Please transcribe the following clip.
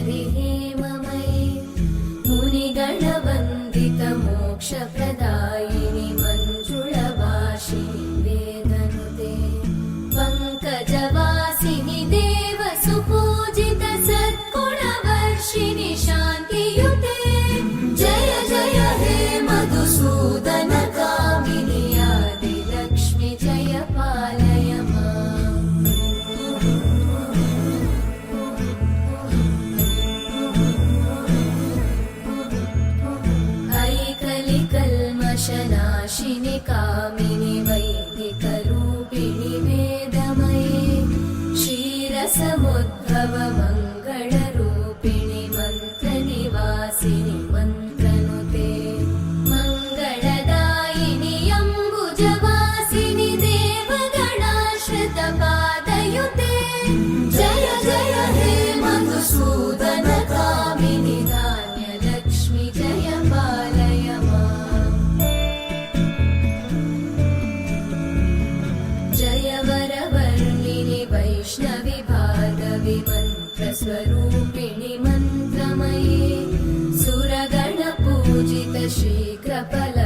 ईश्वरि हेममयि मुनिगणवन्दितमोक्षप्रदायिनि मञ्जुळवासिनि वेदनुते पङ्कजवासिनि देवसुपूजित सद्गुणवर्षिणि शान्तियुते जय जय हे मधुसूदन कामिनि आदिलक्ष्मि जय पालय माम्। ऐकलिकल्मषनाशिनि कामिनि वैदिकरूपिणि वेदमये क्षीरसमुद्भव मङ्गलरूपिणि मन्त्रनिवासिनि मन्त्रनुते मङ्गलदायिनि अम्बुजवासिनि देवगणाश्रितपादयुते जय जय हे मधुसूदन कामिनि धान्यलक्ष्मि जय पालय माम्। जय वरवर्णिनि वैष्णवि भार्गवि मन्त्रस्वरूपिणि मन्त्रमये सुरगणपूजित शीघ्रफल